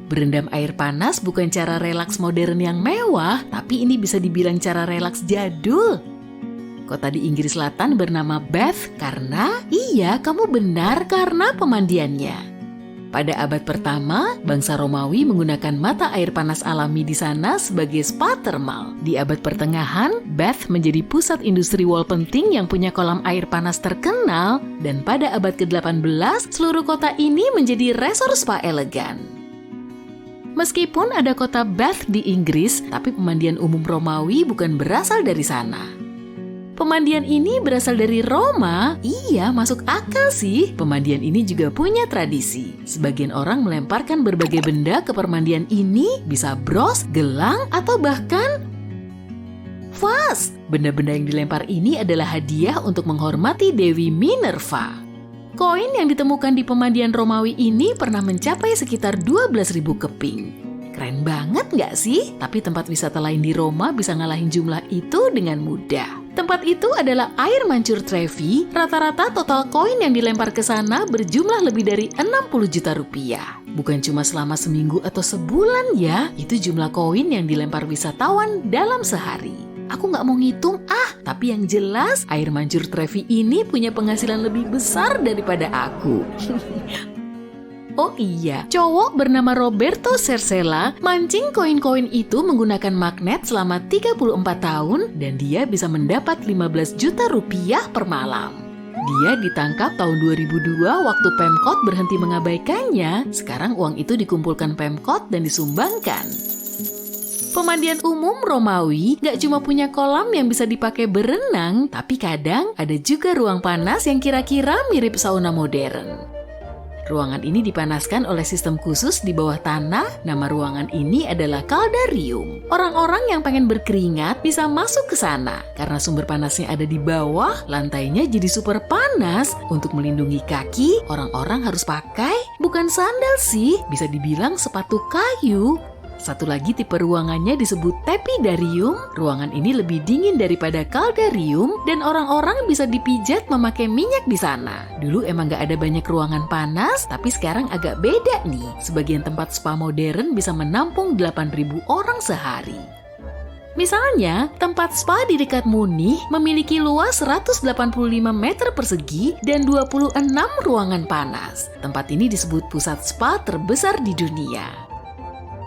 Berendam air panas bukan cara relaks modern yang mewah, tapi ini bisa dibilang cara relaks jadul. Kota di Inggris Selatan bernama Bath karena, iya kamu benar, karena pemandiannya. Pada abad pertama, bangsa Romawi menggunakan mata air panas alami di sana sebagai spa termal. Di abad pertengahan, Bath menjadi pusat industri wol penting yang punya kolam air panas terkenal, dan pada abad ke-18, seluruh kota ini menjadi resor spa elegan. Meskipun ada kota Bath di Inggris, tapi pemandian umum Romawi bukan berasal dari sana. Pemandian ini berasal dari Roma. Iya, masuk akal sih. Pemandian ini juga punya tradisi. Sebagian orang melemparkan berbagai benda ke permandian ini, bisa bros, gelang, atau bahkan vas. Benda-benda yang dilempar ini adalah hadiah untuk menghormati Dewi Minerva. Koin yang ditemukan di pemandian Romawi ini pernah mencapai sekitar 12.000 keping. Keren banget nggak sih? Tapi tempat wisata lain di Roma bisa ngalahin jumlah itu dengan mudah. Tempat itu adalah air mancur Trevi. Rata-rata total koin yang dilempar ke sana berjumlah lebih dari 60 juta rupiah. Bukan cuma selama seminggu atau sebulan ya, itu jumlah koin yang dilempar wisatawan dalam sehari. Aku nggak mau ngitung tapi yang jelas air mancur Trevi ini punya penghasilan lebih besar daripada aku. Oh iya, cowok bernama Roberto Cercella mancing koin-koin itu menggunakan magnet selama 34 tahun dan dia bisa mendapat 15 juta rupiah per malam. Dia ditangkap tahun 2002 waktu Pemkot berhenti mengabaikannya. Sekarang uang itu dikumpulkan Pemkot dan disumbangkan. Pemandian umum Romawi gak cuma punya kolam yang bisa dipakai berenang, tapi kadang ada juga ruang panas yang kira-kira mirip sauna modern. Ruangan ini dipanaskan oleh sistem khusus di bawah tanah. Nama ruangan ini adalah caldarium. Orang-orang yang pengen berkeringat bisa masuk ke sana. Karena sumber panasnya ada di bawah, lantainya jadi super panas. Untuk melindungi kaki, orang-orang harus pakai bukan sandal sih, bisa dibilang sepatu kayu. Satu lagi tipe ruangannya disebut tepidarium. Ruangan ini lebih dingin daripada caldarium dan orang-orang bisa dipijat memakai minyak di sana. Dulu emang gak ada banyak ruangan panas, tapi sekarang agak beda nih. Sebagian tempat spa modern bisa menampung 8.000 orang sehari. Misalnya, tempat spa di dekat Munich memiliki luas 185 meter persegi dan 26 ruangan panas. Tempat ini disebut pusat spa terbesar di dunia.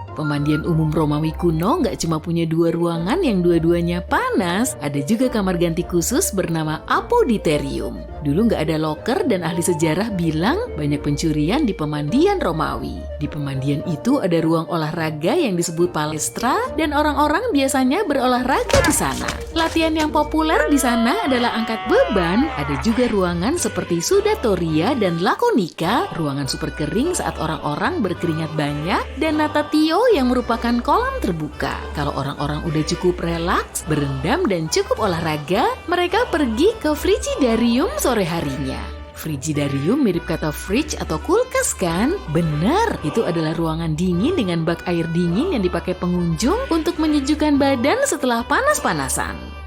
Pemandian umum Romawi kuno nggak cuma punya 2 ruangan yang dua-duanya panas, ada juga kamar ganti khusus bernama apoditerium. Dulu nggak ada loker dan ahli sejarah bilang banyak pencurian di pemandian Romawi. Di pemandian itu ada ruang olahraga yang disebut palestra dan orang-orang biasanya berolahraga di sana. Latihan yang populer di sana adalah angkat beban, ada juga ruangan seperti sudatoria dan lakonika, ruangan super kering saat orang-orang berkeringat banyak, dan natatio yang merupakan kolam terbuka. Kalau orang-orang udah cukup relaks, berendam dan cukup olahraga, mereka pergi ke frigidarium sore harinya. Frigidarium mirip kata fridge atau kulkas kan? Bener, itu adalah ruangan dingin dengan bak air dingin yang dipakai pengunjung untuk menyejukkan badan setelah panas-panasan.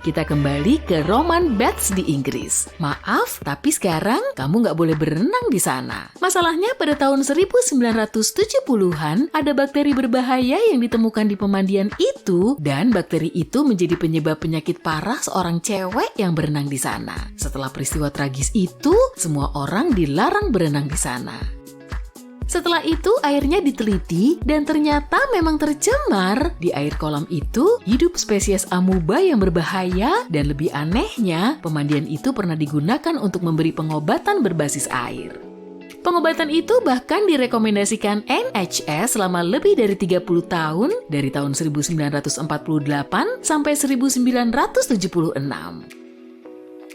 Kita kembali ke Roman Baths di Inggris. Maaf, tapi sekarang kamu nggak boleh berenang di sana. Masalahnya pada tahun 1970-an, ada bakteri berbahaya yang ditemukan di pemandian itu, dan bakteri itu menjadi penyebab penyakit parah seorang cewek yang berenang di sana. Setelah peristiwa tragis itu, semua orang dilarang berenang di sana. Setelah itu airnya diteliti dan ternyata memang tercemar. Di air kolam itu hidup spesies amuba yang berbahaya dan lebih anehnya pemandian itu pernah digunakan untuk memberi pengobatan berbasis air. Pengobatan itu bahkan direkomendasikan NHS selama lebih dari 30 tahun dari tahun 1948 sampai 1976.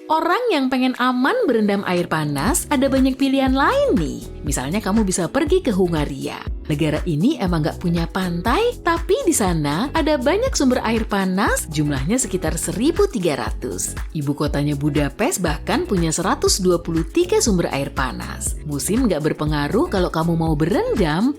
Orang yang pengen aman berendam air panas, ada banyak pilihan lain nih. Misalnya kamu bisa pergi ke Hungaria. Negara ini emang gak punya pantai, tapi di sana ada banyak sumber air panas, jumlahnya sekitar 1.300. Ibu kotanya Budapest bahkan punya 123 sumber air panas. Musim gak berpengaruh kalau kamu mau berendam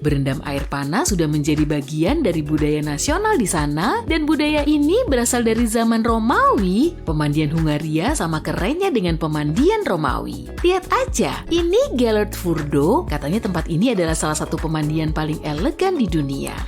air panas sudah menjadi bagian dari budaya nasional di sana, dan budaya ini berasal dari zaman Romawi. Pemandian Hungaria sama kerennya dengan pemandian Romawi. Lihat aja, ini Gellert Furdo Trigo, katanya tempat ini adalah salah satu pemandian paling elegan di dunia.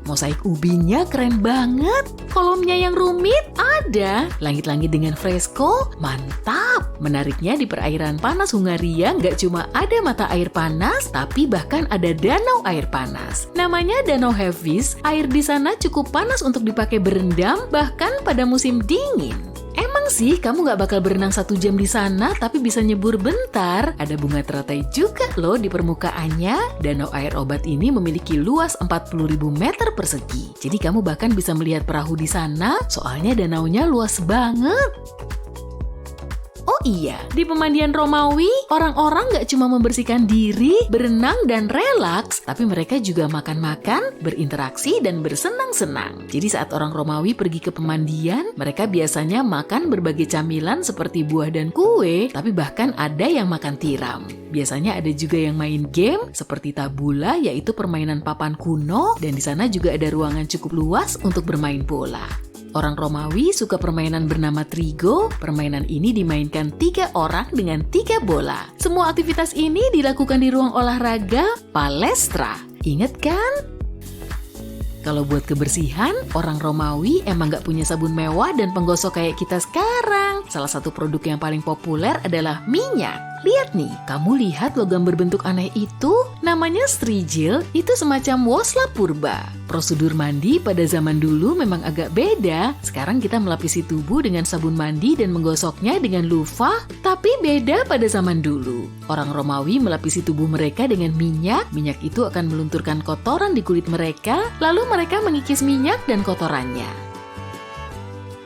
Mosaik ubinya keren banget. Kolomnya yang rumit ada. Langit-langit dengan fresko, mantap. Menariknya di perairan panas Hungaria nggak cuma ada mata air panas, tapi bahkan ada danau air panas. Namanya Danau Hevis. Air di sana cukup panas untuk dipakai berendam, bahkan pada musim dingin. Emang sih kamu gak bakal berenang 1 jam di sana, tapi bisa nyebur bentar. Ada bunga teratai juga loh di permukaannya. Danau air obat ini memiliki luas 40.000 meter persegi. Jadi kamu bahkan bisa melihat perahu di sana, soalnya danaunya luas banget. Oh iya, di pemandian Romawi, orang-orang gak cuma membersihkan diri, berenang, dan relaks, tapi mereka juga makan-makan, berinteraksi, dan bersenang-senang. Jadi saat orang Romawi pergi ke pemandian, mereka biasanya makan berbagai camilan seperti buah dan kue, tapi bahkan ada yang makan tiram. Biasanya ada juga yang main game seperti tabula, yaitu permainan papan kuno, dan di sana juga ada ruangan cukup luas untuk bermain bola. Orang Romawi suka permainan bernama Trigo. Permainan ini dimainkan 3 orang dengan 3 bola. Semua aktivitas ini dilakukan di ruang olahraga palestra. Ingat kan? Kalau buat kebersihan, orang Romawi emang gak punya sabun mewah dan penggosok kayak kita sekarang. Salah satu produk yang paling populer adalah minyak. Lihat nih, kamu lihat logam berbentuk aneh itu? Namanya strigil, itu semacam wosla purba. Prosedur mandi pada zaman dulu memang agak beda. Sekarang kita melapisi tubuh dengan sabun mandi dan menggosoknya dengan loofah, tapi beda pada zaman dulu. Orang Romawi melapisi tubuh mereka dengan minyak. Minyak itu akan melunturkan kotoran di kulit mereka, lalu mereka mengikis minyak dan kotorannya.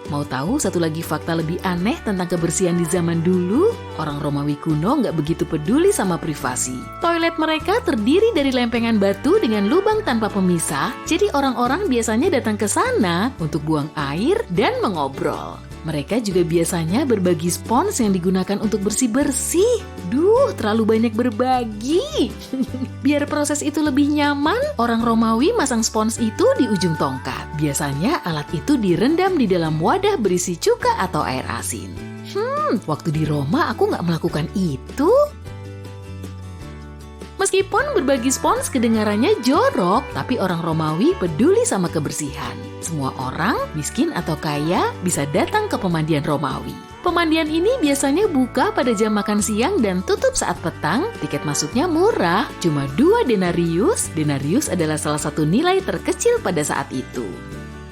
Mau tahu satu lagi fakta lebih aneh tentang kebersihan di zaman dulu? Orang Romawi kuno nggak begitu peduli sama privasi. Toilet mereka terdiri dari lempengan batu dengan lubang tanpa pemisah, jadi orang-orang biasanya datang ke sana untuk buang air dan mengobrol. Mereka juga biasanya berbagi spons yang digunakan untuk bersih-bersih. Duh, terlalu banyak berbagi. Biar proses itu lebih nyaman, orang Romawi masang spons itu di ujung tongkat. Biasanya alat itu direndam di dalam wadah berisi cuka atau air asin. Waktu di Roma aku nggak melakukan itu. Meskipun berbagi spons kedengarannya jorok, tapi orang Romawi peduli sama kebersihan. Semua orang, miskin atau kaya, bisa datang ke pemandian Romawi. Pemandian ini biasanya buka pada jam makan siang dan tutup saat petang. Tiket masuknya murah, cuma 2 denarius. Denarius adalah salah satu nilai terkecil pada saat itu.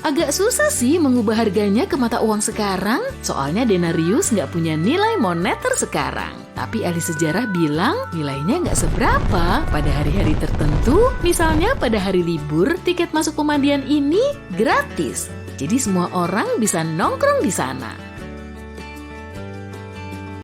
Agak susah sih mengubah harganya ke mata uang sekarang, soalnya denarius nggak punya nilai moneter sekarang. Tapi ahli sejarah bilang nilainya nggak seberapa pada hari-hari tertentu. Misalnya pada hari libur, tiket masuk pemandian ini gratis. Jadi semua orang bisa nongkrong di sana.